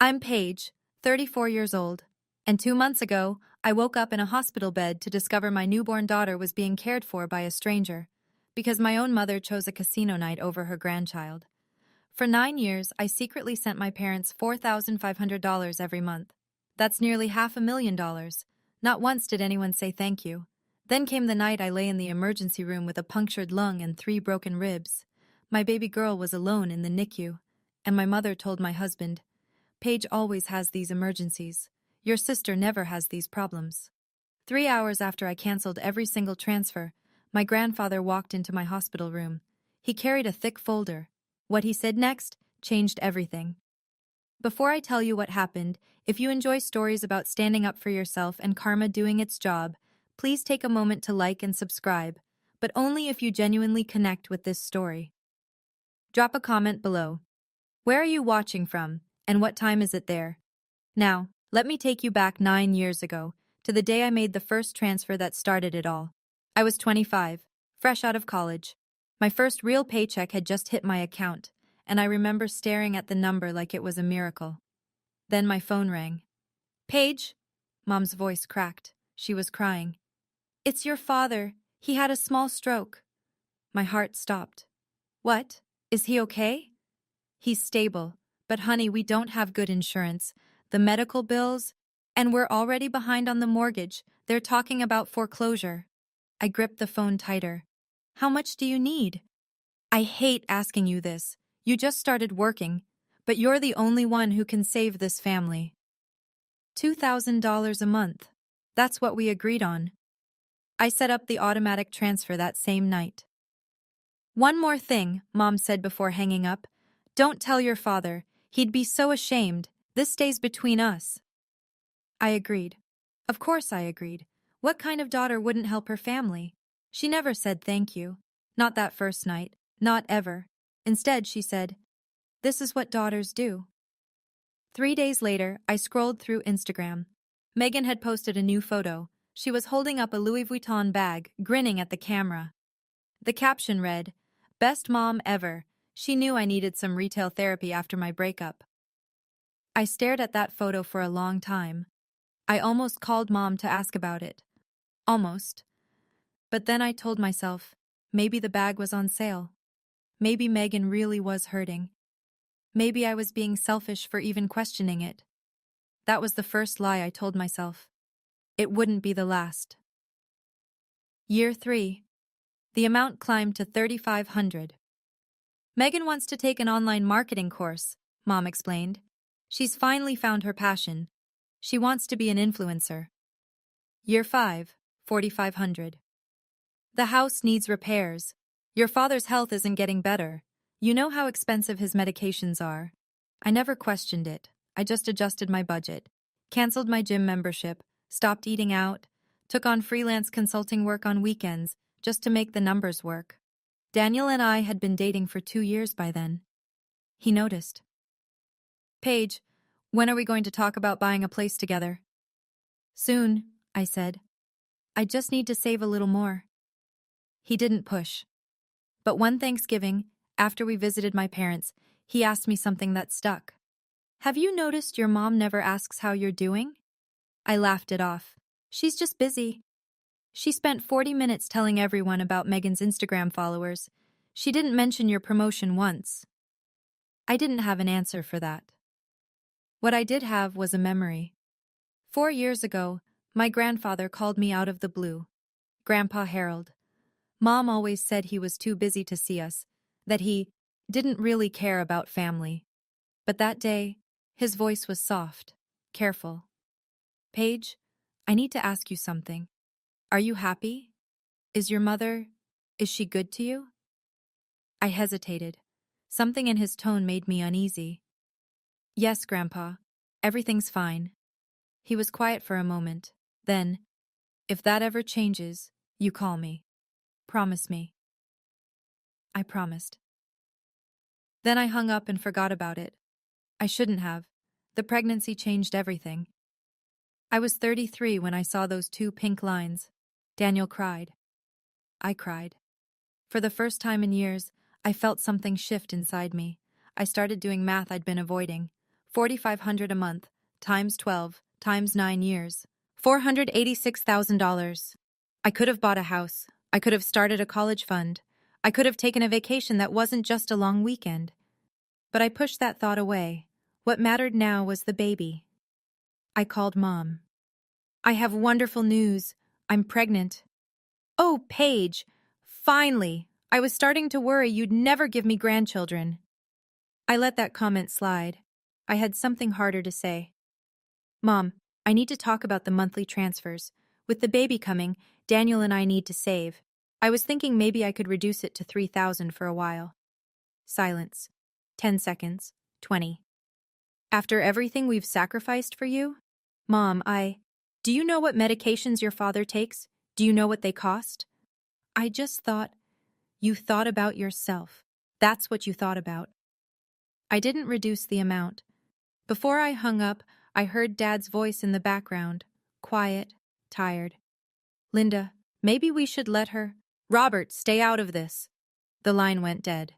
I'm Paige, 34 years old, and 2 months ago, I woke up in a hospital bed to discover my newborn daughter was being cared for by a stranger, because my own mother chose a casino night over her grandchild. For 9 years, I secretly sent my parents $4,500 every month. That's nearly $500,000. Not once did anyone say thank you. Then came the night I lay in the emergency room with a punctured lung and 3 broken ribs. My baby girl was alone in the NICU, and my mother told my husband, "Paige always has these emergencies. Your sister never has these problems." 3 hours after I canceled every single transfer, my grandfather walked into my hospital room. He carried a thick folder. What he said next changed everything. Before I tell you what happened, if you enjoy stories about standing up for yourself and karma doing its job, please take a moment to like and subscribe, but only if you genuinely connect with this story. Drop a comment below. Where are you watching from, and what time is it there? Now, let me take you back 9 years ago, to the day I made the first transfer that started it all. I was 25, fresh out of college. My first real paycheck had just hit my account, and I remember staring at the number like it was a miracle. Then my phone rang. "Paige?" Mom's voice cracked. She was crying. "It's your father. He had a small stroke." My heart stopped. "What? Is he okay?" "He's stable, but honey, we don't have good insurance. The medical bills, and we're already behind on the mortgage. They're talking about foreclosure." I gripped the phone tighter. "How much do you need?" "I hate asking you this. You just started working, but you're the only one who can save this family." $2,000 a month. That's what we agreed on. I set up the automatic transfer that same night. "One more thing," Mom said before hanging up. "Don't tell your father. He'd be so ashamed. This stays between us." I agreed. Of course I agreed. What kind of daughter wouldn't help her family? She never said thank you. Not that first night. Not ever. Instead, she said, "This is what daughters do." 3 days later, I scrolled through Instagram. Megan had posted a new photo. She was holding up a Louis Vuitton bag, grinning at the camera. The caption read, "Best mom ever. She knew I needed some retail therapy after my breakup." I stared at that photo for a long time. I almost called Mom to ask about it. Almost. But then I told myself, maybe the bag was on sale. Maybe Megan really was hurting. Maybe I was being selfish for even questioning it. That was the first lie I told myself. It wouldn't be the last. Year 3. The amount climbed to $3,500. "Megan wants to take an online marketing course," Mom explained. "She's finally found her passion. She wants to be an influencer." Year 5, 4,500. "The house needs repairs. Your father's health isn't getting better. You know how expensive his medications are." I never questioned it. I just adjusted my budget, canceled my gym membership, stopped eating out, took on freelance consulting work on weekends just to make the numbers work. Daniel and I had been dating for 2 years by then. He noticed. "Paige, when are we going to talk about buying a place together?" "Soon," I said. "I just need to save a little more." He didn't push. But one Thanksgiving, after we visited my parents, he asked me something that stuck. "Have you noticed your mom never asks how you're doing?" I laughed it off. "She's just busy." She spent 40 minutes telling everyone about Megan's Instagram followers. She didn't mention your promotion once. I didn't have an answer for that. What I did have was a memory. 4 years ago, my grandfather called me out of the blue. "Grandpa Harold." Mom always said he was too busy to see us, that he didn't really care about family. But that day, his voice was soft, careful. "Paige, I need to ask you something. Are you happy? Is she good to you?" I hesitated. Something in his tone made me uneasy. "Yes, Grandpa. Everything's fine." He was quiet for a moment. Then, "If that ever changes, you call me. Promise me." I promised. Then I hung up and forgot about it. I shouldn't have. The pregnancy changed everything. I was 33 when I saw those 2 pink lines. Daniel cried. I cried. For the first time in years, I felt something shift inside me. I started doing math I'd been avoiding. $4,500 a month, times 12, times 9 years. $486,000. I could have bought a house. I could have started a college fund. I could have taken a vacation that wasn't just a long weekend. But I pushed that thought away. What mattered now was the baby. I called Mom. I have wonderful news. I'm pregnant. Oh, Paige! Finally! I was starting to worry you'd never give me grandchildren. I let that comment slide. I had something harder to say. Mom, I need to talk about the monthly transfers. With the baby coming, Daniel and I need to save. I was thinking maybe I could reduce it to $3,000 for a while. Silence. 10 seconds. 20. After everything we've sacrificed for you? Mom, do you know what medications your father takes? Do you know what they cost? I just thought. You thought about yourself. That's what you thought about. I didn't reduce the amount. Before I hung up, I heard Dad's voice in the background, quiet, tired. Linda, maybe we should let her. Robert, stay out of this. The line went dead.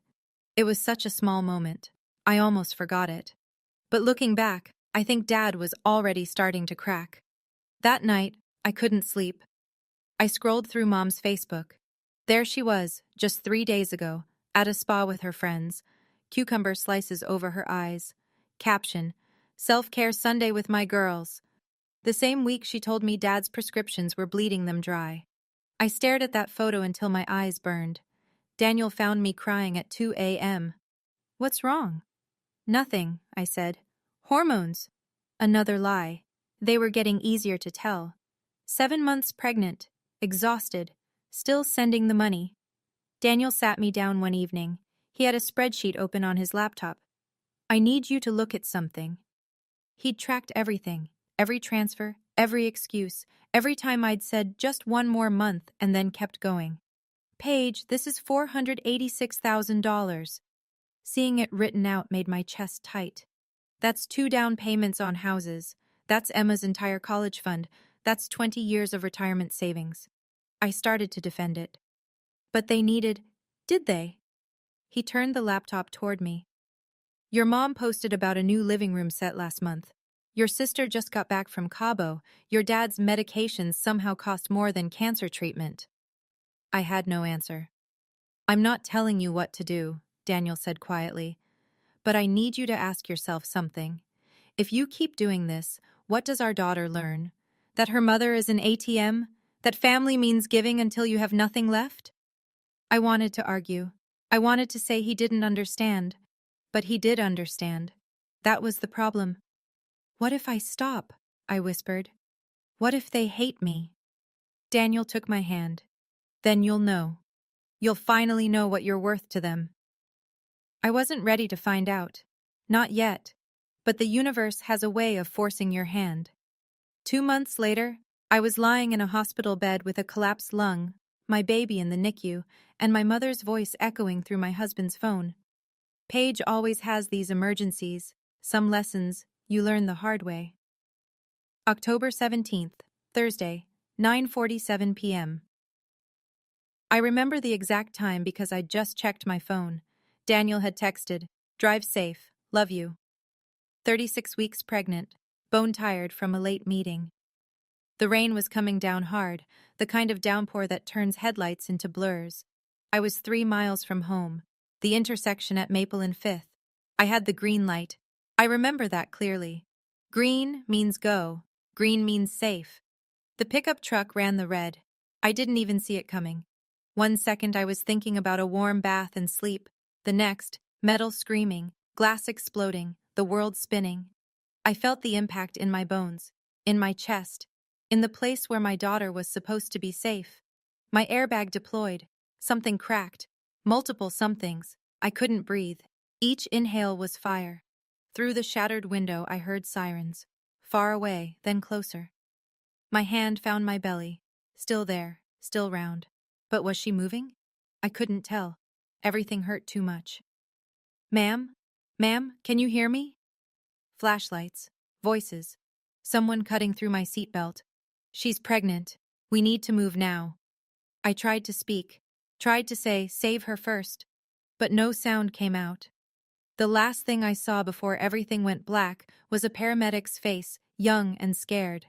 It was such a small moment. I almost forgot it. But looking back, I think Dad was already starting to crack. That night, I couldn't sleep. I scrolled through Mom's Facebook. There she was, just 3 days ago, at a spa with her friends. Cucumber slices over her eyes. Caption, Self-care Sunday with my girls. The same week she told me Dad's prescriptions were bleeding them dry. I stared at that photo until my eyes burned. Daniel found me crying at 2 a.m. What's wrong? Nothing, I said. Hormones. Another lie. They were getting easier to tell. 7 months pregnant, exhausted, still sending the money. Daniel sat me down one evening. He had a spreadsheet open on his laptop. I need you to look at something. He'd tracked everything, every transfer, every excuse, every time I'd said just one more month and then kept going. Paige, this is $486,000. Seeing it written out made my chest tight. That's 2 down payments on houses. That's Emma's entire college fund. That's 20 years of retirement savings. I started to defend it. But they needed, did they? He turned the laptop toward me. Your mom posted about a new living room set last month. Your sister just got back from Cabo. Your dad's medications somehow cost more than cancer treatment. I had no answer. I'm not telling you what to do, Daniel said quietly. But I need you to ask yourself something. If you keep doing this, what does our daughter learn? That her mother is an ATM? That family means giving until you have nothing left? I wanted to argue. I wanted to say he didn't understand. But he did understand. That was the problem. What if I stop? I whispered. What if they hate me? Daniel took my hand. Then you'll know. You'll finally know what you're worth to them. I wasn't ready to find out. Not yet. But the universe has a way of forcing your hand. 2 months later, I was lying in a hospital bed with a collapsed lung, my baby in the NICU, and my mother's voice echoing through my husband's phone. Paige always has these emergencies, some lessons you learn the hard way. October 17th, Thursday, 9:47 p.m. I remember the exact time because I'd just checked my phone. Daniel had texted, "Drive safe, love you." 36 weeks pregnant, bone-tired from a late meeting. The rain was coming down hard, the kind of downpour that turns headlights into blurs. I was 3 miles from home, the intersection at Maple and 5th. I had the green light. I remember that clearly. Green means go. Green means safe. The pickup truck ran the red. I didn't even see it coming. 1 second I was thinking about a warm bath and sleep. The next, metal screaming, glass exploding, the world spinning. I felt the impact in my bones, in my chest, in the place where my daughter was supposed to be safe. My airbag deployed. Something cracked. Multiple somethings. I couldn't breathe. Each inhale was fire. Through the shattered window I heard sirens. Far away, then closer. My hand found my belly. Still there, still round. But was she moving? I couldn't tell. Everything hurt too much. Ma'am? Ma'am, can you hear me? Flashlights. Voices. Someone cutting through my seatbelt. She's pregnant. We need to move now. I tried to speak. Tried to say, save her first. But no sound came out. The last thing I saw before everything went black was a paramedic's face, young and scared.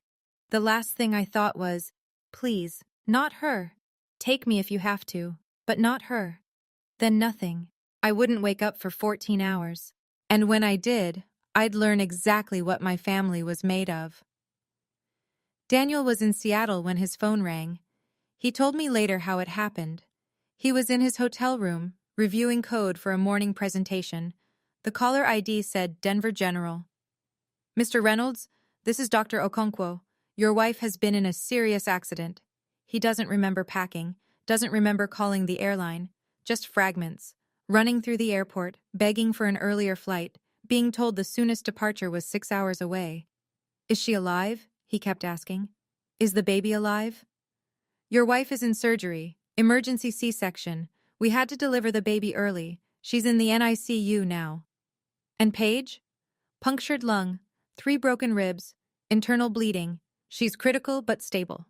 The last thing I thought was, please, not her. Take me if you have to, but not her. Then nothing. I wouldn't wake up for 14 hours. And when I did, I'd learn exactly what my family was made of. Daniel was in Seattle when his phone rang. He told me later how it happened. He was in his hotel room, reviewing code for a morning presentation. The caller ID said Denver General. Mr. Reynolds, this is Dr. Okonkwo. Your wife has been in a serious accident. He doesn't remember packing, doesn't remember calling the airline, just fragments. Running through the airport, begging for an earlier flight, being told the soonest departure was 6 hours away. Is she alive? He kept asking. Is the baby alive? Your wife is in surgery, emergency C-section. We had to deliver the baby early. She's in the NICU now. And Paige? Punctured lung, 3 broken ribs, internal bleeding. She's critical but stable.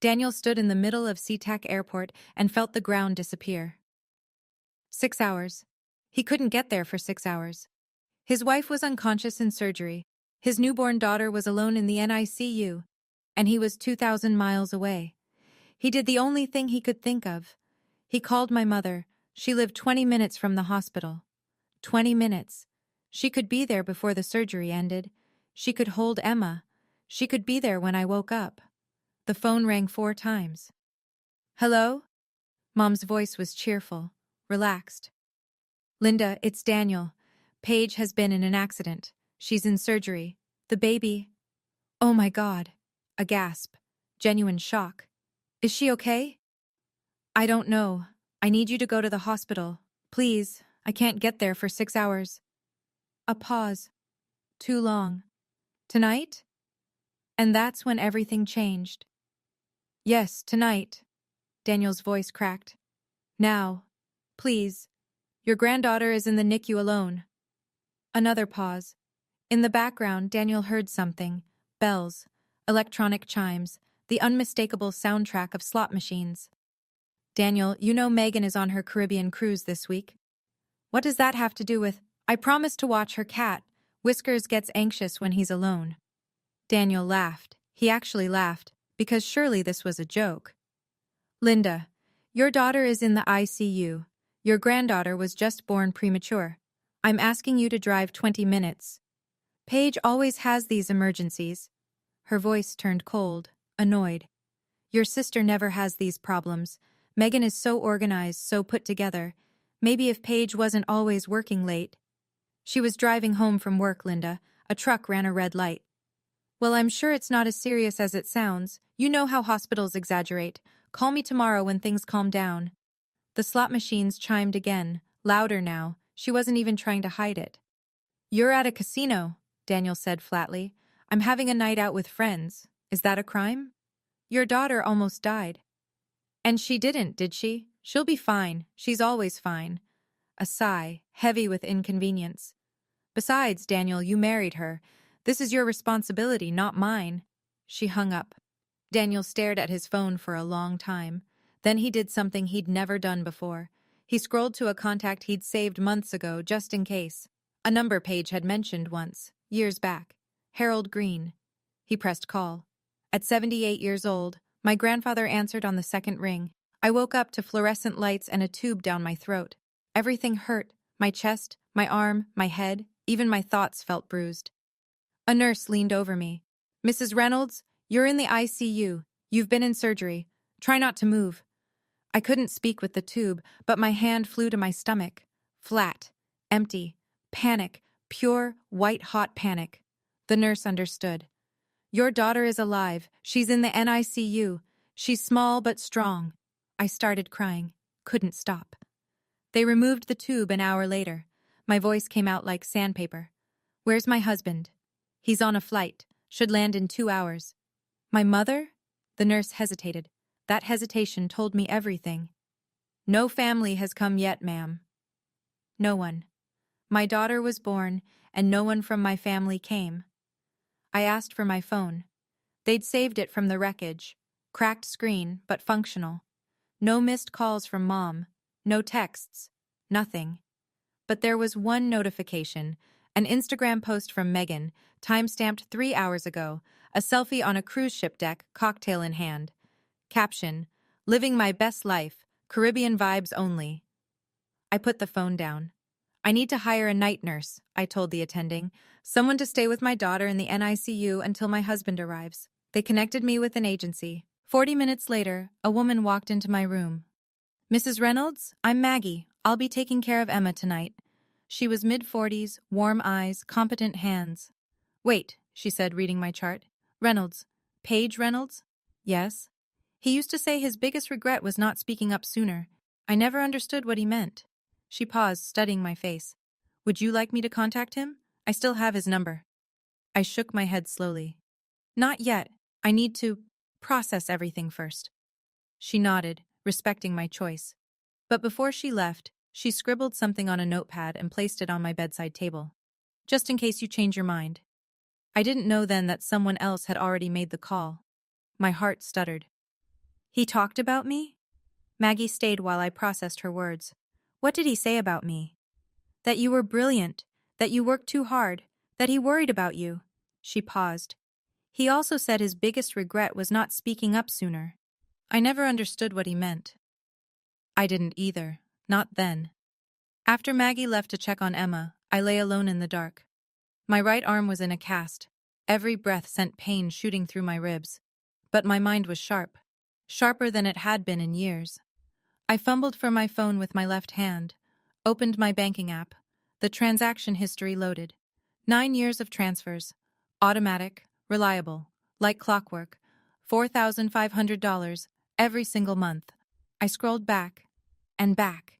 Daniel stood in the middle of SeaTac Airport and felt the ground disappear. 6 hours. He couldn't get there for 6 hours. His wife was unconscious in surgery. His newborn daughter was alone in the NICU, and he was 2,000 miles away. He did the only thing he could think of. He called my mother. She lived 20 minutes from the hospital. 20 minutes. She could be there before the surgery ended. She could hold Emma. She could be there when I woke up. The phone rang 4 times. Hello? Mom's voice was cheerful, relaxed. Linda, it's Daniel. Paige has been in an accident. She's in surgery. The baby. Oh my God. A gasp. Genuine shock. Is she okay? I don't know. I need you to go to the hospital. Please, I can't get there for 6 hours. A pause. Too long. Tonight? And that's when everything changed. Yes, tonight. Daniel's voice cracked. Now. Please. Your granddaughter is in the NICU alone. Another pause. In the background, Daniel heard something. Bells. Electronic chimes. The unmistakable soundtrack of slot machines. Daniel, you know Megan is on her Caribbean cruise this week. What does that have to do with... I promised to watch her cat. Whiskers gets anxious when he's alone. Daniel laughed. He actually laughed, because surely this was a joke. Linda, your daughter is in the ICU. Your granddaughter was just born premature. I'm asking you to drive 20 minutes. Paige always has these emergencies. Her voice turned cold, annoyed. Your sister never has these problems. Megan is so organized, so put together. Maybe if Paige wasn't always working late. She was driving home from work, Linda. A truck ran a red light. Well, I'm sure it's not as serious as it sounds. You know how hospitals exaggerate. Call me tomorrow when things calm down. The slot machines chimed again, louder now. She wasn't even trying to hide it. You're at a casino, Daniel said flatly. I'm having a night out with friends. Is that a crime? Your daughter almost died. And she didn't, did she? She'll be fine. She's always fine. A sigh, heavy with inconvenience. Besides, Daniel, you married her. This is your responsibility, not mine. She hung up. Daniel stared at his phone for a long time. Then he did something he'd never done before. He scrolled to a contact he'd saved months ago, just in case. A number Paige had mentioned once, years back. Harold Green. He pressed call. At 78 years old, my grandfather answered on the second ring. I woke up to fluorescent lights and a tube down my throat. Everything hurt. My chest, my arm, my head, even my thoughts felt bruised. A nurse leaned over me. Mrs. Reynolds, you're in the ICU. You've been in surgery. Try not to move. I couldn't speak with the tube, but my hand flew to my stomach. Flat. Empty. Panic. Pure, white-hot panic. The nurse understood. Your daughter is alive. She's in the NICU. She's small but strong. I started crying. Couldn't stop. They removed the tube an hour later. My voice came out like sandpaper. Where's my husband? He's on a flight. Should land in 2 hours. My mother? The nurse hesitated. That hesitation told me everything. No family has come yet, ma'am. No one. My daughter was born, and no one from my family came. I asked for my phone. They'd saved it from the wreckage. Cracked screen, but functional. No missed calls from Mom. No texts. Nothing. But there was one notification, an Instagram post from Megan, time-stamped 3 hours ago, a selfie on a cruise ship deck, cocktail in hand. Caption, "Living my best life, Caribbean vibes only." I put the phone down. "I need to hire a night nurse," I told the attending. "Someone to stay with my daughter in the NICU until my husband arrives." They connected me with an agency. 40 minutes later, a woman walked into my room. "Mrs. Reynolds, I'm Maggie. I'll be taking care of Emma tonight." She was mid-40s, warm eyes, competent hands. "Wait," she said, reading my chart. "Reynolds. Paige Reynolds?" "Yes." "He used to say his biggest regret was not speaking up sooner. I never understood what he meant." She paused, studying my face. "Would you like me to contact him? I still have his number." I shook my head slowly. "Not yet. I need to process everything first." She nodded, respecting my choice. But before she left, she scribbled something on a notepad and placed it on my bedside table. "Just in case you change your mind." I didn't know then that someone else had already made the call. My heart stuttered. "He talked about me?" Maggie stayed while I processed her words. "What did he say about me?" "That you were brilliant, that you worked too hard, that he worried about you." She paused. "He also said his biggest regret was not speaking up sooner." I never understood what he meant. I didn't either. Not then. After Maggie left to check on Emma, I lay alone in the dark. My right arm was in a cast. Every breath sent pain shooting through my ribs. But my mind was sharp. Sharper than it had been in years. I fumbled for my phone with my left hand, opened my banking app. The transaction history loaded. 9 years of transfers. Automatic, reliable, like clockwork. $4,500 every single month. I scrolled back, and back,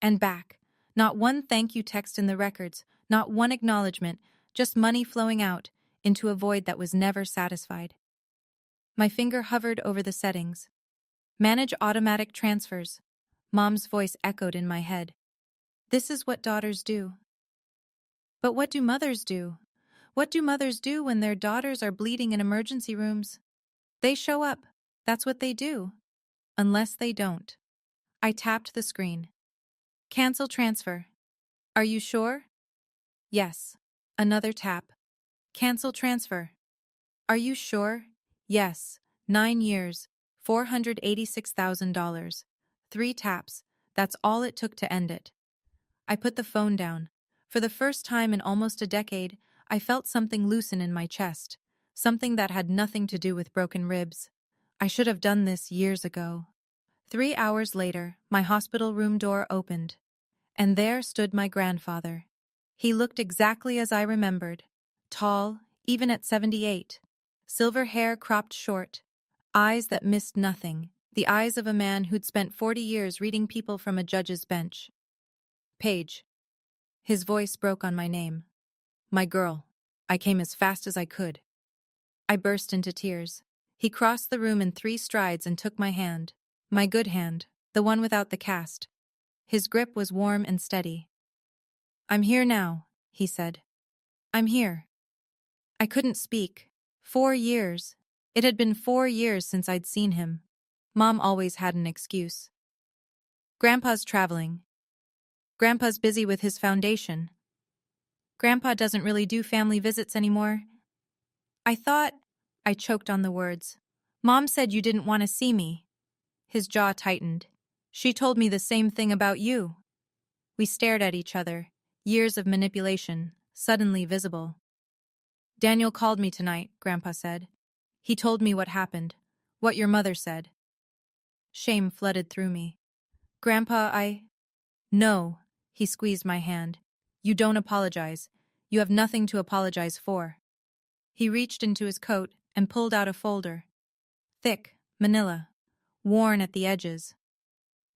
and back. Not one thank you text in the records, not one acknowledgement, just money flowing out into a void that was never satisfied. My finger hovered over the settings. Manage automatic transfers. Mom's voice echoed in my head. This is what daughters do. But what do mothers do? What do mothers do when their daughters are bleeding in emergency rooms? They show up. That's what they do. Unless they don't. I tapped the screen. Cancel transfer. Are you sure? Yes. Another tap. Cancel transfer. Are you sure? Yes. 9 years. $486,000. 3 taps. That's all it took to end it. I put the phone down. For the first time in almost a decade, I felt something loosen in my chest. Something that had nothing to do with broken ribs. I should have done this years ago. 3 hours later, my hospital room door opened. And there stood my grandfather. He looked exactly as I remembered. Tall, even at 78. Silver hair cropped short. Eyes that missed nothing. The eyes of a man who'd spent 40 years reading people from a judge's bench. "Paige." His voice broke on my name. "My girl." I came as fast as I could. I burst into tears. He crossed the room in 3 strides and took my hand. My good hand, the one without the cast. His grip was warm and steady. "I'm here now," he said. "I'm here." I couldn't speak. 4 years. It had been 4 years since I'd seen him. Mom always had an excuse. "Grandpa's traveling. Grandpa's busy with his foundation. Grandpa doesn't really do family visits anymore." I thought, I choked on the words. "Mom said you didn't want to see me." His jaw tightened. "She told me the same thing about you." We stared at each other, years of manipulation, suddenly visible. "Daniel called me tonight," Grandpa said. "He told me what happened, what your mother said." Shame flooded through me. "Grandpa, No," he squeezed my hand. "You don't apologize. You have nothing to apologize for." He reached into his coat and pulled out a folder. Thick, manila, worn at the edges.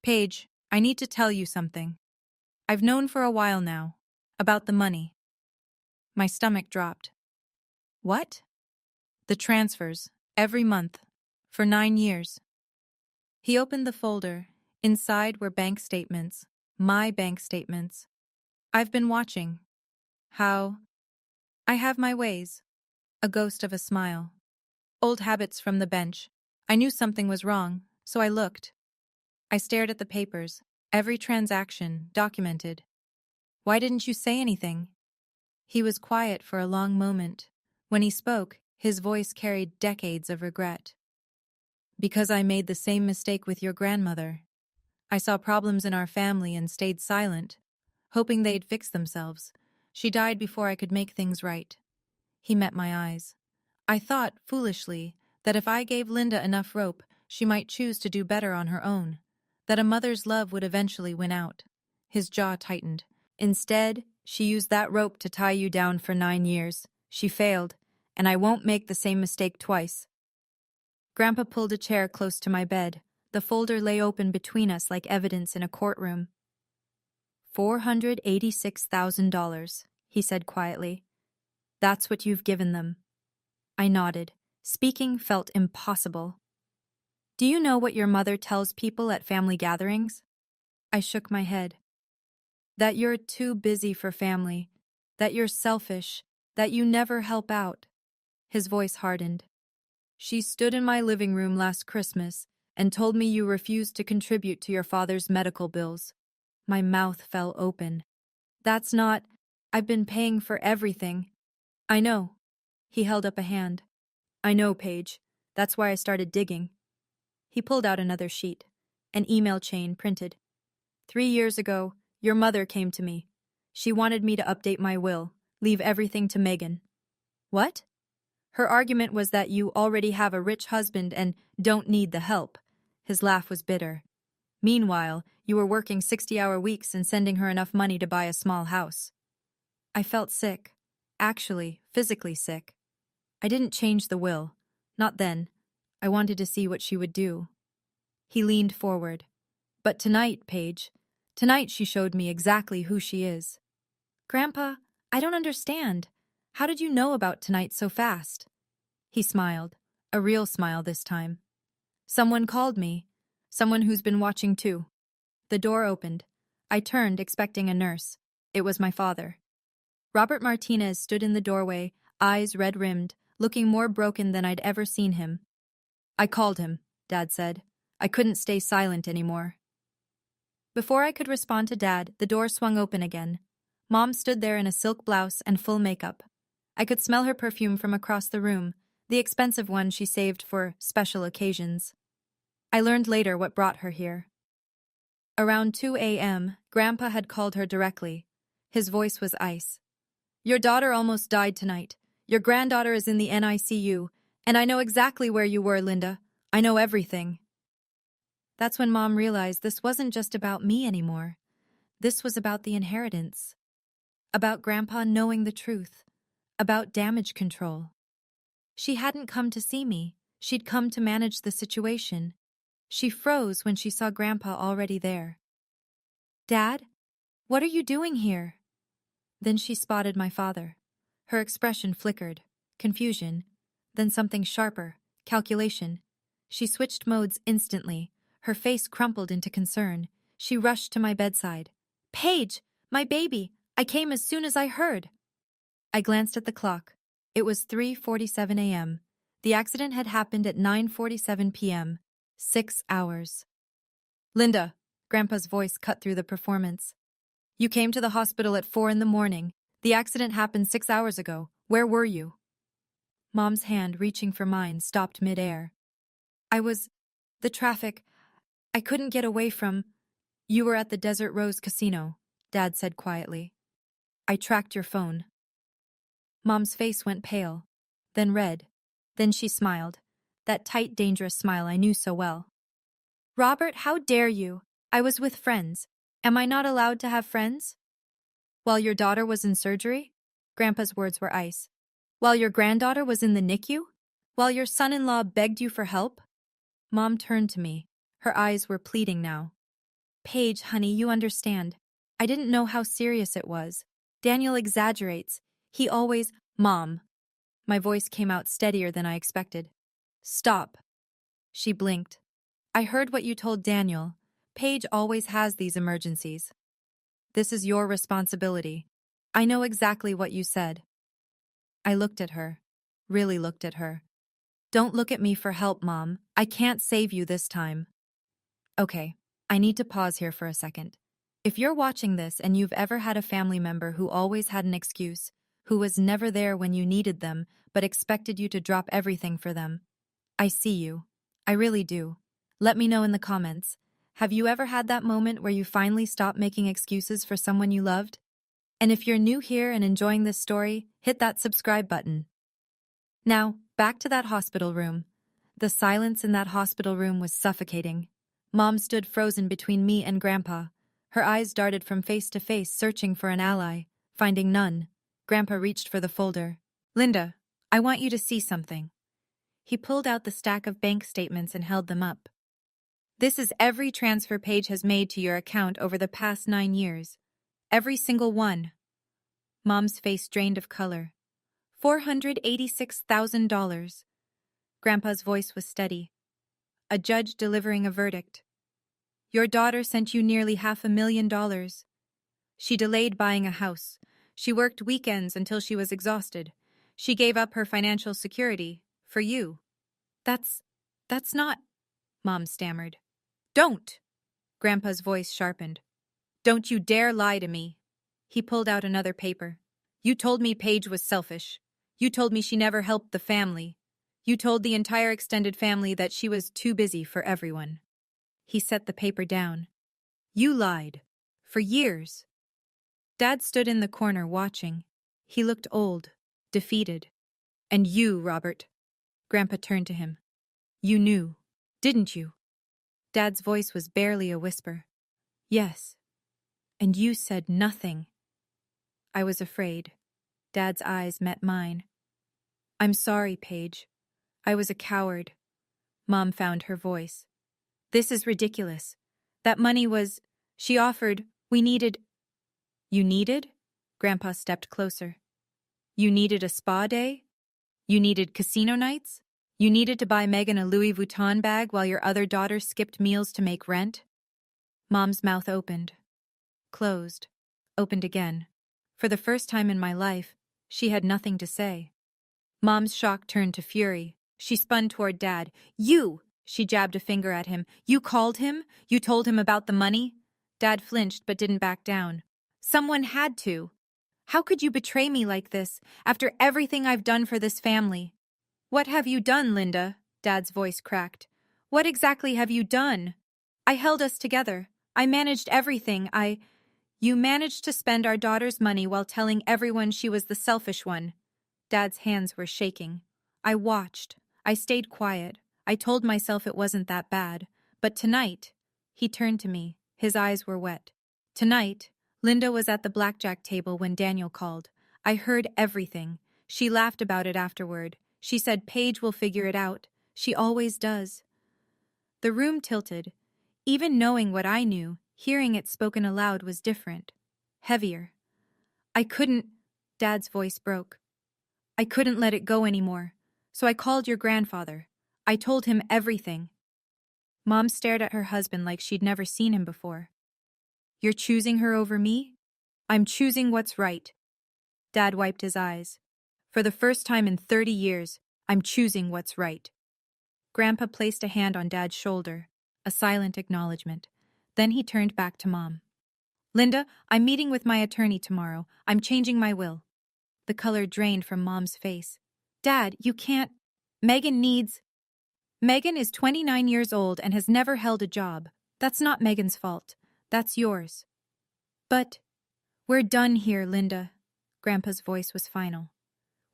"Paige, I need to tell you something. I've known for a while now. About the money." My stomach dropped. "What?" "The transfers, every month, for 9 years." He opened the folder. Inside were bank statements, my bank statements. "I've been watching. How? I have my ways." A ghost of a smile. Old habits from the bench. I knew something was wrong, so I looked. I stared at the papers. Every transaction, documented. Why didn't you say anything? He was quiet for a long moment. When he spoke, his voice carried decades of regret. Because I made the same mistake with your grandmother. I saw problems in our family and stayed silent, hoping they'd fix themselves. She died before I could make things right. He met my eyes. I thought, foolishly, that if I gave Linda enough rope, she might choose to do better on her own, that a mother's love would eventually win out. His jaw tightened. Instead, she used that rope to tie you down for 9 years. She failed, and I won't make the same mistake twice. Grandpa pulled a chair close to my bed. The folder lay open between us like evidence in a courtroom. $486,000, he said quietly. That's what you've given them. I nodded. Speaking felt impossible. Do you know what your mother tells people at family gatherings? I shook my head. That you're too busy for family, that you're selfish, that you never help out. His voice hardened. She stood in my living room last Christmas and told me you refused to contribute to your father's medical bills. My mouth fell open. That's not... I've been paying for everything. I know. He held up a hand. I know, Paige. That's why I started digging. He pulled out another sheet. An email chain printed. 3 years ago, your mother came to me. She wanted me to update my will, leave everything to Megan. What? Her argument was that you already have a rich husband and don't need the help. His laugh was bitter. Meanwhile, you were working 60-hour weeks and sending her enough money to buy a small house. I felt sick. Actually, physically sick. I didn't change the will. Not then. I wanted to see what she would do. He leaned forward. But tonight, Paige, tonight she showed me exactly who she is. Grandpa, I don't understand. How did you know about tonight so fast? He smiled. A real smile this time. Someone called me. Someone who's been watching too. The door opened. I turned, expecting a nurse. It was my father. Robert Martinez stood in the doorway, eyes red-rimmed, looking more broken than I'd ever seen him. I called him, Dad said. I couldn't stay silent anymore. Before I could respond to Dad, the door swung open again. Mom stood there in a silk blouse and full makeup. I could smell her perfume from across the room, the expensive one she saved for special occasions. I learned later what brought her here. Around 2 a.m., Grandpa had called her directly. His voice was ice. Your daughter almost died tonight. Your granddaughter is in the NICU, and I know exactly where you were, Linda. I know everything. That's when Mom realized this wasn't just about me anymore. This was about the inheritance. About Grandpa knowing the truth. About damage control. She hadn't come to see me. She'd come to manage the situation. She froze when she saw Grandpa already there. Dad, what are you doing here? Then she spotted my father. Her expression flickered. Confusion. Then something sharper. Calculation. She switched modes instantly. Her face crumpled into concern. She rushed to my bedside. Paige, my baby, I came as soon as I heard. I glanced at the clock. It was 3:47 a.m. The accident had happened at 9:47 p.m. 6 hours. Linda, Grandpa's voice cut through the performance. You came to the hospital at 4 in the morning. The accident happened 6 hours ago. Where were you? Mom's hand, reaching for mine, stopped midair. The traffic. I couldn't get away from... You were at the Desert Rose Casino, Dad said quietly. I tracked your phone. Mom's face went pale, then red. Then she smiled. That tight, dangerous smile I knew so well. Robert, how dare you? I was with friends. Am I not allowed to have friends? While your daughter was in surgery? Grandpa's words were ice. While your granddaughter was in the NICU? While your son-in-law begged you for help? Mom turned to me. Her eyes were pleading now. Paige, honey, you understand. I didn't know how serious it was. Daniel exaggerates. He always... Mom. My voice came out steadier than I expected. Stop. She blinked. I heard what you told Daniel. Paige always has these emergencies. This is your responsibility. I know exactly what you said. I looked at her. Really looked at her. Don't look at me for help, Mom. I can't save you this time. Okay, I need to pause here for a second. If you're watching this and you've ever had a family member who always had an excuse, who was never there when you needed them, but expected you to drop everything for them, I see you. I really do. Let me know in the comments. Have you ever had that moment where you finally stopped making excuses for someone you loved? And if you're new here and enjoying this story, hit that subscribe button. Now, back to that hospital room. The silence in that hospital room was suffocating. Mom stood frozen between me and Grandpa. Her eyes darted from face to face, searching for an ally. Finding none, Grandpa reached for the folder. "Linda, I want you to see something." He pulled out the stack of bank statements and held them up. "This is every transfer Paige has made to your account over the past 9 years. Every single one." Mom's face drained of color. $486,000. Grandpa's voice was steady. A judge delivering a verdict. "Your daughter sent you nearly $500,000. She delayed buying a house. She worked weekends until she was exhausted. She gave up her financial security for you." That's not," Mom stammered. "Don't!" Grandpa's voice sharpened. "Don't you dare lie to me." He pulled out another paper. "You told me Paige was selfish. You told me she never helped the family. You told the entire extended family that she was too busy for everyone." He set the paper down. "You lied. For years." Dad stood in the corner watching. He looked old, defeated. "And you, Robert." Grandpa turned to him. "You knew, didn't you?" Dad's voice was barely a whisper. "Yes. And you said nothing." I was afraid. Dad's eyes met mine. "I'm sorry, Paige. I was a coward." Mom found her voice. "This is ridiculous. That money was... She offered... We needed..." "You needed?" Grandpa stepped closer. "You needed a spa day? You needed casino nights? You needed to buy Megan a Louis Vuitton bag while your other daughter skipped meals to make rent?" Mom's mouth opened. Closed. Opened again. For the first time in my life, she had nothing to say. Mom's shock turned to fury. She spun toward Dad. "You!" She jabbed a finger at him. "You called him? You told him about the money?" Dad flinched but didn't back down. "Someone had to. How could you betray me like this, after everything I've done for this family?" "What have you done, Linda?" Dad's voice cracked. "What exactly have you done? I held us together. I managed everything. You managed to spend our daughter's money while telling everyone she was the selfish one." Dad's hands were shaking. I watched. I stayed quiet. I told myself it wasn't that bad. But tonight, he turned to me. His eyes were wet. Tonight, Linda was at the blackjack table when Daniel called. I heard everything. She laughed about it afterward. She said Paige will figure it out. She always does. The room tilted. Even knowing what I knew, hearing it spoken aloud was different. Heavier. I couldn't... Dad's voice broke. "I couldn't let it go anymore. So I called your grandfather. I told him everything." Mom stared at her husband like she'd never seen him before. "You're choosing her over me?" "I'm choosing what's right." Dad wiped his eyes. "For the first time in 30 years, I'm choosing what's right." Grandpa placed a hand on Dad's shoulder, a silent acknowledgement. Then he turned back to Mom. "Linda, I'm meeting with my attorney tomorrow. I'm changing my will." The color drained from Mom's face. "Dad, you can't... Megan needs..." "Megan is 29 years old and has never held a job. That's not Megan's fault. That's yours." "But..." "We're done here, Linda." Grandpa's voice was final.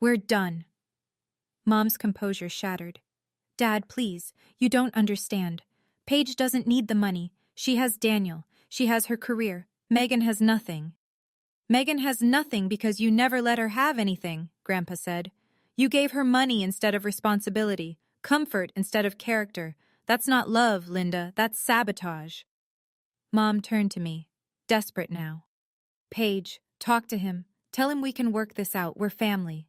"We're done." Mom's composure shattered. "Dad, please, you don't understand. Paige doesn't need the money. She has Daniel. She has her career. Megan has nothing." "Megan has nothing because you never let her have anything," Grandpa said. "You gave her money instead of responsibility, comfort instead of character. That's not love, Linda. That's sabotage." Mom turned to me, desperate now. "Paige, talk to him. Tell him we can work this out. We're family."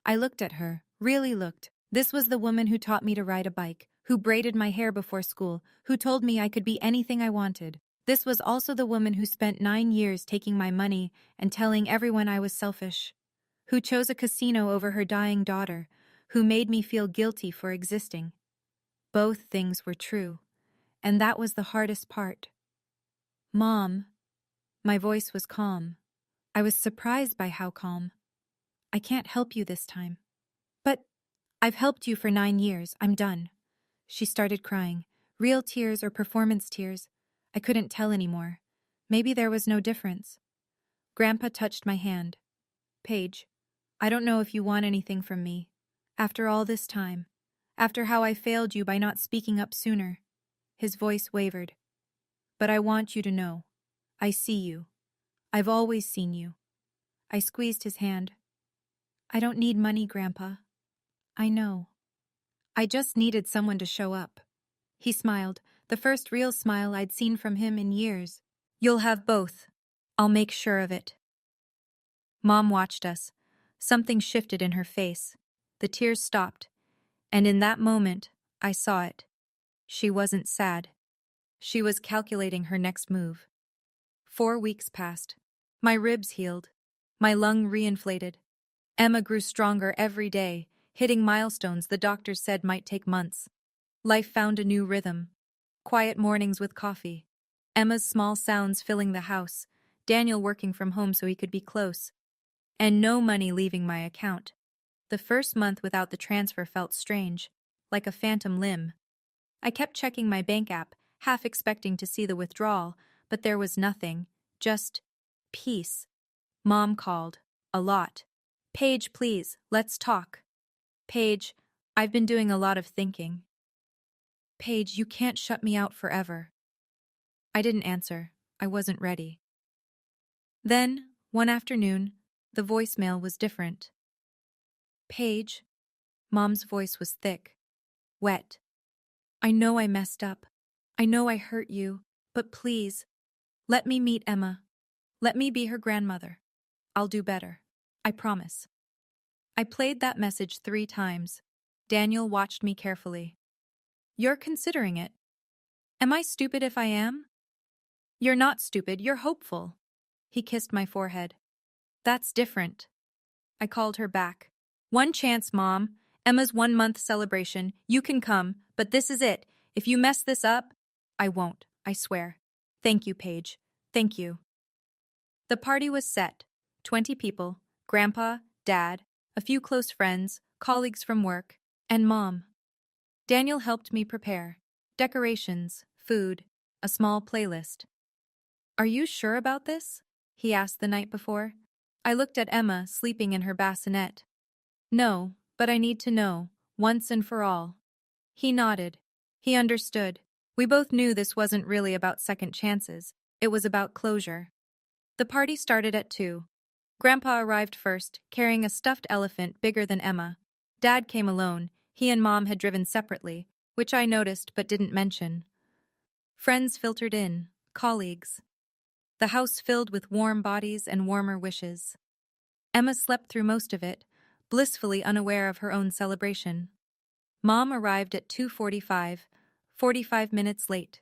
I looked at her, really looked. This was the woman who taught me to ride a bike, who braided my hair before school, who told me I could be anything I wanted. This was also the woman who spent 9 years taking my money and telling everyone I was selfish, who chose a casino over her dying daughter, who made me feel guilty for existing. Both things were true, and that was the hardest part. "Mom," My voice was calm. I was surprised by how calm. I can't help you this time. But I've helped you for 9 years. I'm done. She started crying. Real tears or performance tears. I couldn't tell anymore. Maybe there was no difference. Grandpa touched my hand. Paige, I don't know if you want anything from me. After all this time. After how I failed you by not speaking up sooner. His voice wavered. But I want you to know. I see you. I've always seen you. I squeezed his hand. I don't need money, Grandpa. I know. I just needed someone to show up. He smiled, the first real smile I'd seen from him in years. You'll have both. I'll make sure of it. Mom watched us. Something shifted in her face. The tears stopped. And in that moment, I saw it. She wasn't sad. She was calculating her next move. 4 weeks passed. My ribs healed. My lung reinflated. Emma grew stronger every day, hitting milestones the doctors said might take months. Life found a new rhythm. Quiet mornings with coffee. Emma's small sounds filling the house. Daniel working from home so he could be close. And no money leaving my account. The first month without the transfer felt strange, like a phantom limb. I kept checking my bank app, half expecting to see the withdrawal, but there was nothing, just peace. Mom called. A lot. Paige, please, let's talk. Paige, I've been doing a lot of thinking. Paige, you can't shut me out forever. I didn't answer. I wasn't ready. Then, one afternoon, the voicemail was different. Paige. Mom's voice was thick, wet. I know I messed up. I know I hurt you, but please, let me meet Emma. Let me be her grandmother. I'll do better. I promise. I played that message 3 times. Daniel watched me carefully. You're considering it. Am I stupid if I am? You're not stupid, you're hopeful. He kissed my forehead. That's different. I called her back. One chance, Mom. Emma's 1-month celebration. You can come, but this is it. If you mess this up, I won't, I swear. Thank you, Paige. Thank you. The party was set. 20 people, Grandpa, Dad, a few close friends, colleagues from work, and Mom. Daniel helped me prepare. Decorations, food, a small playlist. Are you sure about this? He asked the night before. I looked at Emma sleeping in her bassinet. No, but I need to know, once and for all. He nodded. He understood. We both knew this wasn't really about second chances. It was about closure. The party started at 2. Grandpa arrived first, carrying a stuffed elephant bigger than Emma. Dad came alone. He and Mom had driven separately, which I noticed but didn't mention. Friends filtered in, colleagues. The house filled with warm bodies and warmer wishes. Emma slept through most of it, blissfully unaware of her own celebration. Mom arrived at 2:45, 45 minutes late.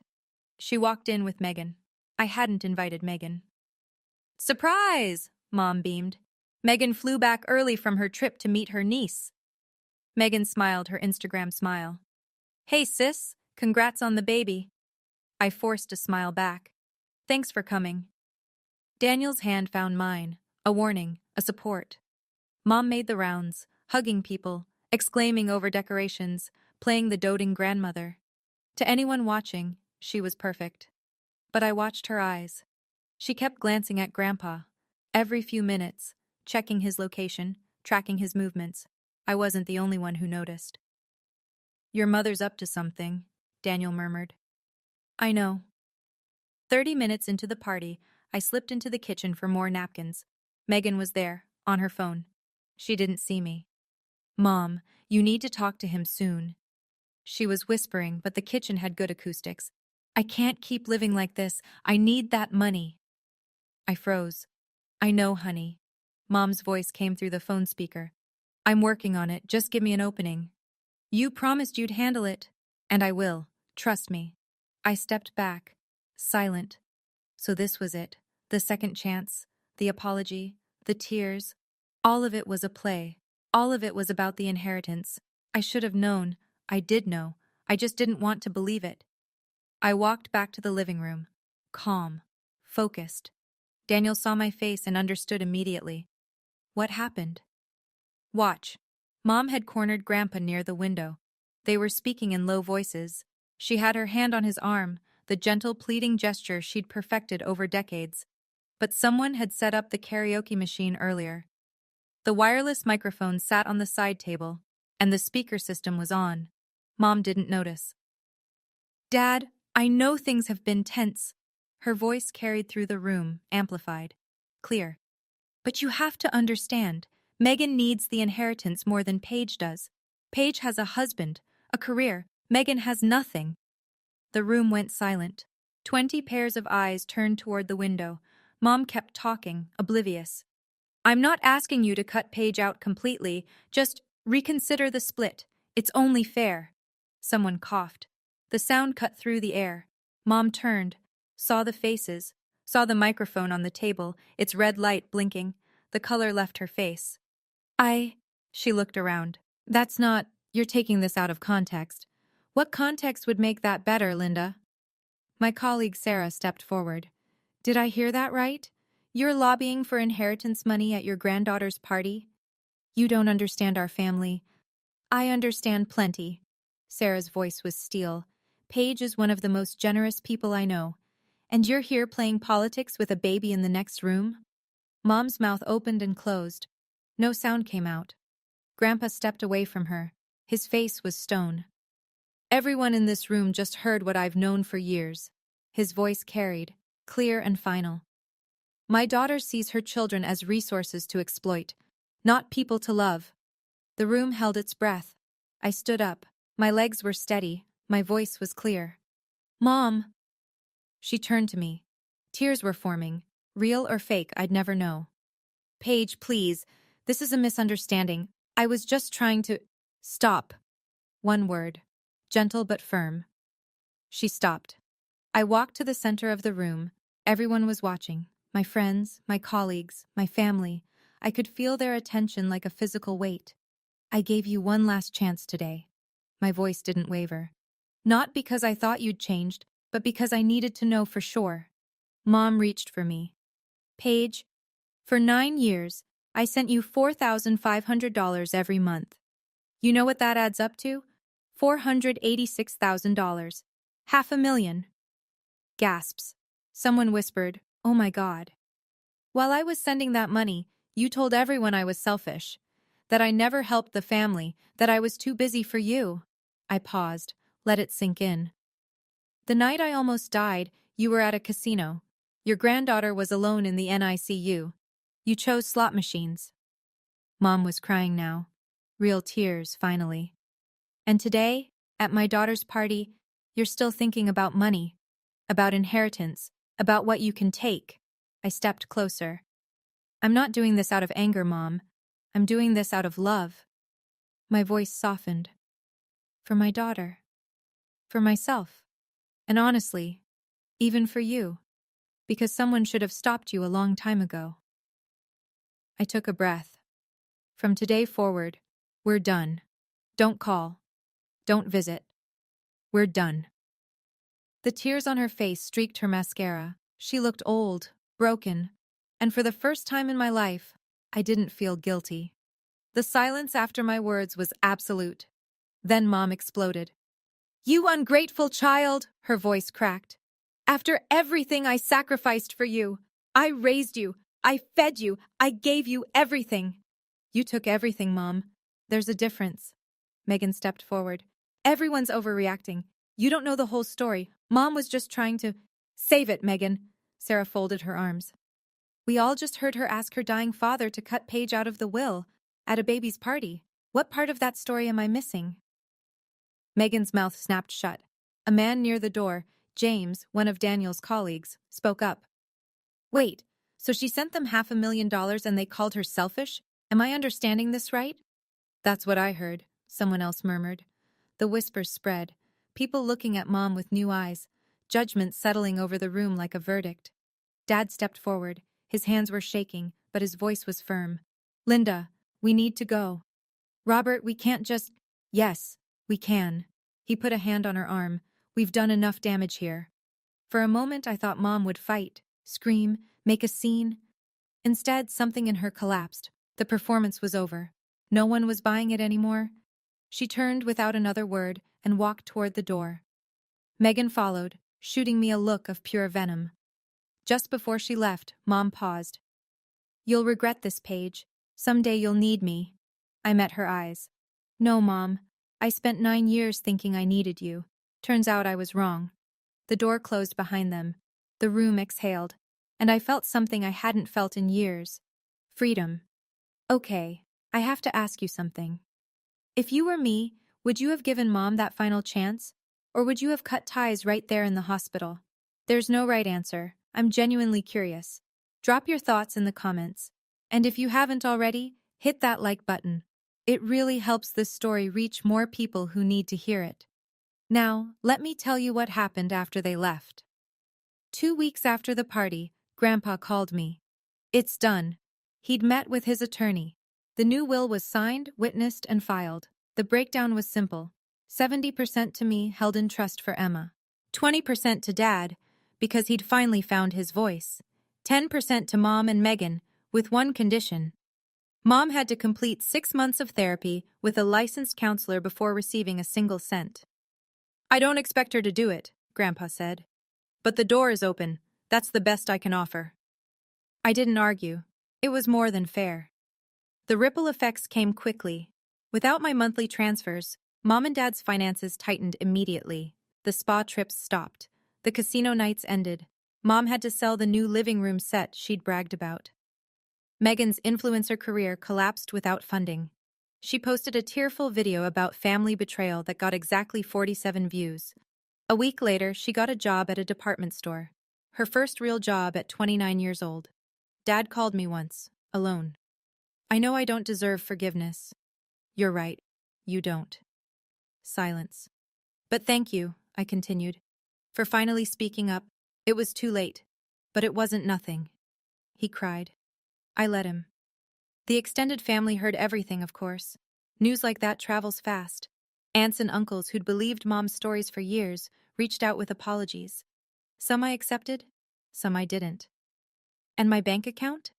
She walked in with Megan. I hadn't invited Megan. Surprise! Mom beamed. Megan flew back early from her trip to meet her niece. Megan smiled her Instagram smile. Hey sis, congrats on the baby. I forced a smile back. Thanks for coming. Daniel's hand found mine, a warning, a support. Mom made the rounds, hugging people, exclaiming over decorations, playing the doting grandmother. To anyone watching, she was perfect. But I watched her eyes. She kept glancing at Grandpa, every few minutes, checking his location, tracking his movements. I wasn't the only one who noticed. Your mother's up to something, Daniel murmured. I know. 30 minutes into the party, I slipped into the kitchen for more napkins. Megan was there, on her phone. She didn't see me. Mom, you need to talk to him soon. She was whispering, but the kitchen had good acoustics. I can't keep living like this. I need that money. I froze. I know, honey. Mom's voice came through the phone speaker. I'm working on it. Just give me an opening. You promised you'd handle it. And I will. Trust me. I stepped back, silent. So this was it. The second chance, the apology, the tears. All of it was a play. All of it was about the inheritance. I should have known. I did know. I just didn't want to believe it. I walked back to the living room. Calm. Focused. Daniel saw my face and understood immediately. What happened? Watch. Mom had cornered Grandpa near the window. They were speaking in low voices. She had her hand on his arm, the gentle, pleading gesture she'd perfected over decades. But someone had set up the karaoke machine earlier. The wireless microphone sat on the side table, and the speaker system was on. Mom didn't notice. Dad, I know things have been tense. Her voice carried through the room, amplified. Clear. But you have to understand, Megan needs the inheritance more than Paige does. Paige has a husband, a career. Megan has nothing. The room went silent. 20 pairs of eyes turned toward the window. Mom kept talking, oblivious. I'm not asking you to cut Paige out completely, just reconsider the split. It's only fair. Someone coughed. The sound cut through the air. Mom turned, saw the faces, saw the microphone on the table, its red light blinking. The color left her face. She looked around. That's not, you're taking this out of context. What context would make that better, Linda? My colleague Sarah stepped forward. Did I hear that right? You're lobbying for inheritance money at your granddaughter's party? You don't understand our family. I understand plenty. Sarah's voice was steel. Paige is one of the most generous people I know. And you're here playing politics with a baby in the next room? Mom's mouth opened and closed. No sound came out. Grandpa stepped away from her. His face was stone. Everyone in this room just heard what I've known for years. His voice carried, clear and final. My daughter sees her children as resources to exploit, not people to love. The room held its breath. I stood up. My legs were steady. My voice was clear. Mom! She turned to me. Tears were forming. Real or fake, I'd never know. Paige, please. This is a misunderstanding. I was just trying to… Stop. One word. Gentle but firm. She stopped. I walked to the center of the room. Everyone was watching. My friends, my colleagues, my family. I could feel their attention like a physical weight. I gave you one last chance today. My voice didn't waver. Not because I thought you'd changed, but because I needed to know for sure. Mom reached for me. Paige, for 9 years, I sent you $4,500 every month. You know what that adds up to? $486,000. $500,000. Gasps. Someone whispered, "Oh my God." While I was sending that money, you told everyone I was selfish, that I never helped the family, that I was too busy for you. I paused, let it sink in. The night I almost died, you were at a casino. Your granddaughter was alone in the NICU. You chose slot machines. Mom was crying now. Real tears, finally. And today, at my daughter's party, you're still thinking about money, about inheritance, about what you can take. I stepped closer. I'm not doing this out of anger, Mom. I'm doing this out of love. My voice softened. For my daughter. For myself. And honestly, even for you. Because someone should have stopped you a long time ago. I took a breath. From today forward, we're done. Don't call. Don't visit. We're done. The tears on her face streaked her mascara. She looked old, broken, and for the first time in my life, I didn't feel guilty. The silence after my words was absolute. Then Mom exploded. You ungrateful child, her voice cracked. After everything I sacrificed for you, I raised you, I fed you, I gave you everything. You took everything, Mom. There's a difference. Megan stepped forward. Everyone's overreacting. You don't know the whole story. Mom was just trying to… Save it, Megan. Sarah folded her arms. We all just heard her ask her dying father to cut Paige out of the will at a baby's party. What part of that story am I missing? Megan's mouth snapped shut. A man near the door, James, one of Daniel's colleagues, spoke up. Wait, so she sent them $500,000 and they called her selfish? Am I understanding this right? That's what I heard, someone else murmured. The whispers spread, people looking at Mom with new eyes, judgment settling over the room like a verdict. Dad stepped forward. His hands were shaking, but his voice was firm. Linda, we need to go. Robert, we can't just… Yes, we can. He put a hand on her arm. We've done enough damage here. For a moment I thought Mom would fight, scream, make a scene. Instead, something in her collapsed. The performance was over. No one was buying it anymore. She turned without another word and walked toward the door. Megan followed, shooting me a look of pure venom. Just before she left, Mom paused. "You'll regret this, Paige. Someday you'll need me." I met her eyes. "No, Mom. I spent 9 years thinking I needed you. Turns out I was wrong." The door closed behind them. The room exhaled, and I felt something I hadn't felt in years. Freedom. "Okay, I have to ask you something. If you were me, would you have given Mom that final chance? Or would you have cut ties right there in the hospital?" There's no right answer. I'm genuinely curious. Drop your thoughts in the comments. And if you haven't already, hit that like button. It really helps this story reach more people who need to hear it. Now, let me tell you what happened after they left. 2 weeks after the party, Grandpa called me. It's done. He'd met with his attorney. The new will was signed, witnessed, and filed. The breakdown was simple. 70% to me, held in trust for Emma. 20% to Dad, because he'd finally found his voice. 10% to Mom and Megan, with one condition. Mom had to complete 6 months of therapy with a licensed counselor before receiving a single cent. "I don't expect her to do it," Grandpa said. "But the door is open. That's the best I can offer." I didn't argue. It was more than fair. The ripple effects came quickly. Without my monthly transfers, Mom and Dad's finances tightened immediately. The spa trips stopped. The casino nights ended. Mom had to sell the new living room set she'd bragged about. Megan's influencer career collapsed without funding. She posted a tearful video about family betrayal that got exactly 47 views. A week later, she got a job at a department store. Her first real job at 29 years old. Dad called me once, alone. "I know I don't deserve forgiveness." "You're right. You don't." Silence. "But thank you," I continued, "for finally speaking up. It was too late. But it wasn't nothing." He cried. I let him. The extended family heard everything, of course. News like that travels fast. Aunts and uncles who'd believed Mom's stories for years reached out with apologies. Some I accepted, some I didn't. And my bank account?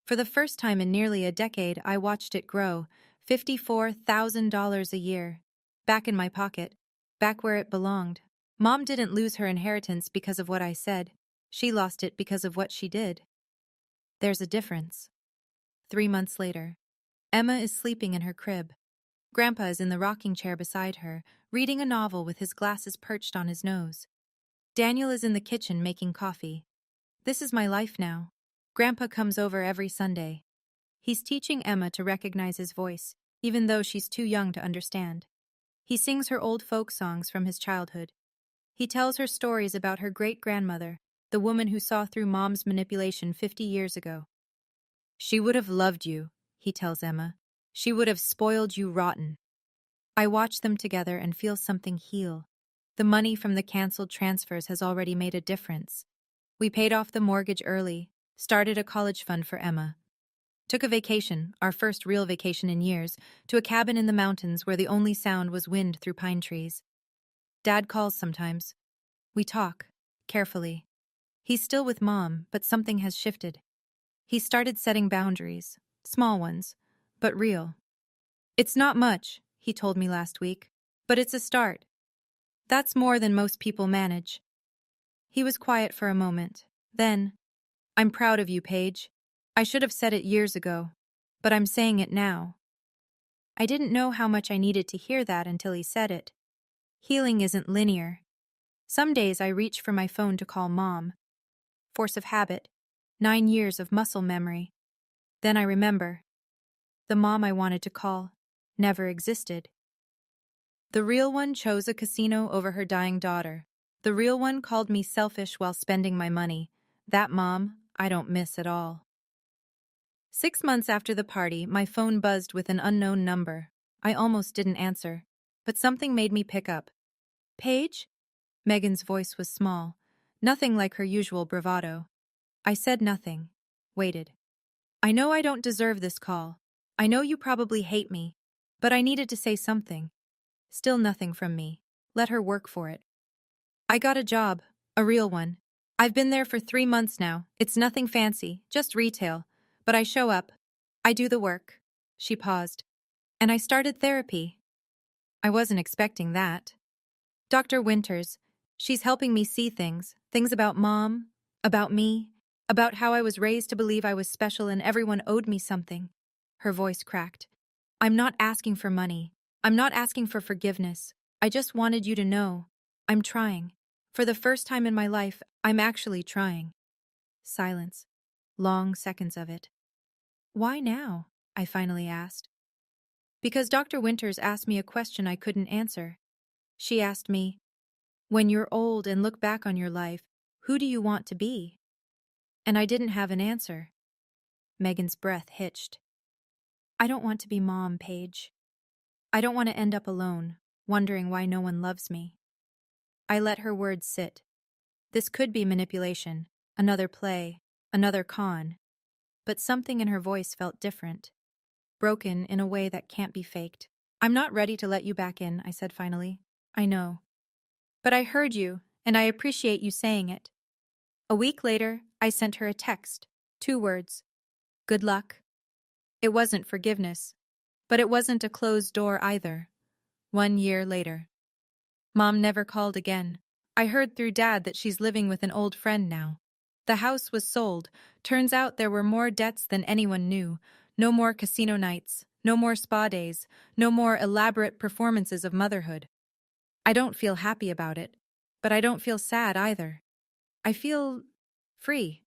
For the first time in nearly a decade, I watched it grow. $54,000 a year. Back in my pocket. Back where it belonged. Mom didn't lose her inheritance because of what I said. She lost it because of what she did. There's a difference. 3 months later. Emma is sleeping in her crib. Grandpa is in the rocking chair beside her, reading a novel with his glasses perched on his nose. Daniel is in the kitchen making coffee. This is my life now. Grandpa comes over every Sunday. He's teaching Emma to recognize his voice, even though she's too young to understand. He sings her old folk songs from his childhood. He tells her stories about her great-grandmother, the woman who saw through Mom's manipulation 50 years ago. "She would have loved you," he tells Emma. "She would have spoiled you rotten." I watch them together and feel something heal. The money from the canceled transfers has already made a difference. We paid off the mortgage early, started a college fund for Emma. Took a vacation, our first real vacation in years, to a cabin in the mountains where the only sound was wind through pine trees. Dad calls sometimes. We talk, carefully. He's still with Mom, but something has shifted. He started setting boundaries, small ones, but real. "It's not much," he told me last week, "but it's a start. That's more than most people manage." He was quiet for a moment. Then, "I'm proud of you, Paige. I should have said it years ago, but I'm saying it now." I didn't know how much I needed to hear that until he said it. Healing isn't linear. Some days I reach for my phone to call Mom. Force of habit. 9 years of muscle memory. Then I remember. The mom I wanted to call never existed. The real one chose a casino over her dying daughter. The real one called me selfish while spending my money. That mom, I don't miss at all. 6 months after the party, my phone buzzed with an unknown number. I almost didn't answer, but something made me pick up. "Paige?" Megan's voice was small, nothing like her usual bravado. I said nothing, waited. "I know I don't deserve this call. I know you probably hate me, but I needed to say something." Still nothing from me. Let her work for it. "I got a job, a real one. I've been there for 3 months now. It's nothing fancy, just retail. But I show up. I do the work. She paused. And I started therapy. I wasn't expecting that. Dr. Winters, she's helping me see things about Mom, about me, about how I was raised to believe I was special and everyone owed me something. Her voice cracked. I'm not asking for money. I'm not asking for forgiveness. I just wanted you to know. I'm trying. For the first time in my life, I'm actually trying. Silence. Long seconds of it. Why now? I finally asked. Because Dr. Winters asked me a question I couldn't answer. She asked me, when you're old and look back on your life, who do you want to be? And I didn't have an answer. Megan's breath hitched. I don't want to be Mom, Paige. I don't want to end up alone, wondering why no one loves me. I let her words sit. This could be manipulation, another play, another con. But something in her voice felt different. Broken in a way that can't be faked. I'm not ready to let you back in, I said finally. I know. But I heard you, and I appreciate you saying it. A week later, I sent her a text. 2 words. Good luck. It wasn't forgiveness. But it wasn't a closed door either. 1 year later. Mom never called again. I heard through Dad that she's living with an old friend now. The house was sold. Turns out there were more debts than anyone knew. No more casino nights. No more spa days. No more elaborate performances of motherhood. I don't feel happy about it. But I don't feel sad either. I feel free.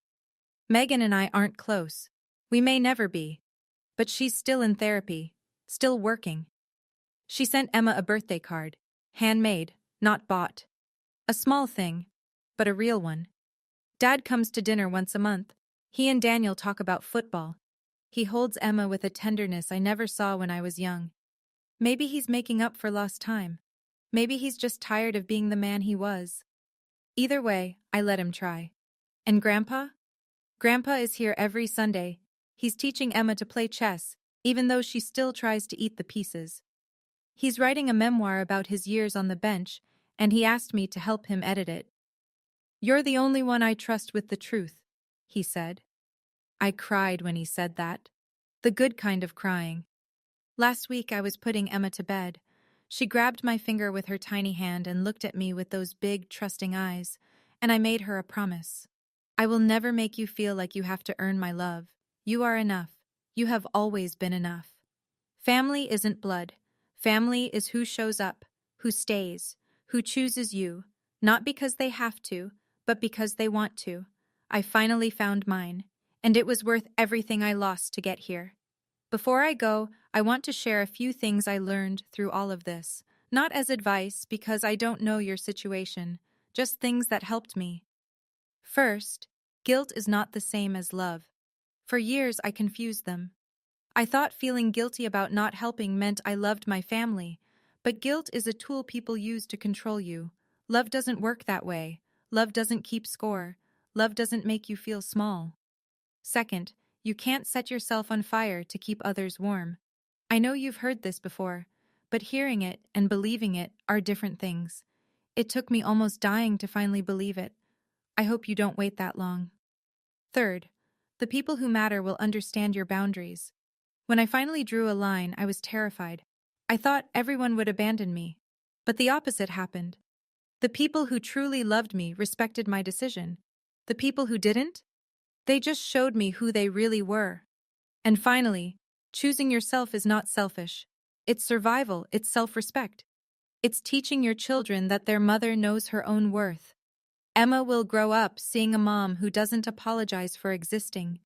Megan and I aren't close. We may never be. But she's still in therapy. Still working. She sent Emma a birthday card. Handmade, not bought. A small thing, but a real one. Dad comes to dinner once a month. He and Daniel talk about football. He holds Emma with a tenderness I never saw when I was young. Maybe he's making up for lost time. Maybe he's just tired of being the man he was. Either way, I let him try. And Grandpa? Grandpa is here every Sunday. He's teaching Emma to play chess, even though she still tries to eat the pieces. He's writing a memoir about his years on the bench, and he asked me to help him edit it. You're the only one I trust with the truth, he said. I cried when he said that. The good kind of crying. Last week I was putting Emma to bed. She grabbed my finger with her tiny hand and looked at me with those big, trusting eyes, and I made her a promise. I will never make you feel like you have to earn my love. You are enough. You have always been enough. Family isn't blood. Family is who shows up, who stays, who chooses you, not because they have to, but because they want to. I finally found mine, and it was worth everything I lost to get here. Before I go, I want to share a few things I learned through all of this, not as advice because I don't know your situation, just things that helped me. First, guilt is not the same as love. For years I confused them. I thought feeling guilty about not helping meant I loved my family, but guilt is a tool people use to control you. Love doesn't work that way. Love doesn't keep score. Love doesn't make you feel small. Second, you can't set yourself on fire to keep others warm. I know you've heard this before, but hearing it and believing it are different things. It took me almost dying to finally believe it. I hope you don't wait that long. Third, the people who matter will understand your boundaries. When I finally drew a line, I was terrified. I thought everyone would abandon me. But the opposite happened. The people who truly loved me respected my decision. The people who didn't? They just showed me who they really were. And finally, choosing yourself is not selfish. It's survival, it's self-respect. It's teaching your children that their mother knows her own worth. Emma will grow up seeing a mom who doesn't apologize for existing,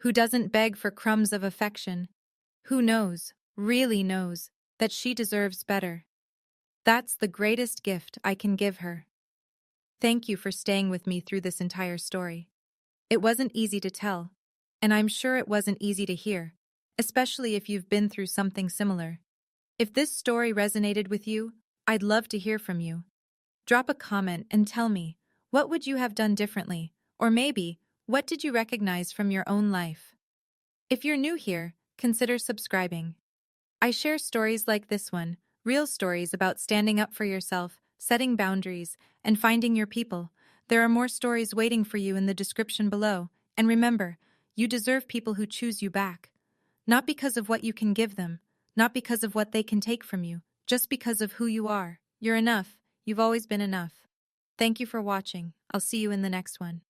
who doesn't beg for crumbs of affection, who knows, really knows, that she deserves better. That's the greatest gift I can give her. Thank you for staying with me through this entire story. It wasn't easy to tell, and I'm sure it wasn't easy to hear, especially if you've been through something similar. If this story resonated with you, I'd love to hear from you. Drop a comment and tell me, what would you have done differently? Or maybe, what did you recognize from your own life? If you're new here, consider subscribing. I share stories like this one, real stories about standing up for yourself, setting boundaries, and finding your people, There are more stories waiting for you in the description below, and remember, you deserve people who choose you back. Not because of what you can give them, not because of what they can take from you, just because of who you are. You're enough. You've always been enough. Thank you for watching. I'll see you in the next one.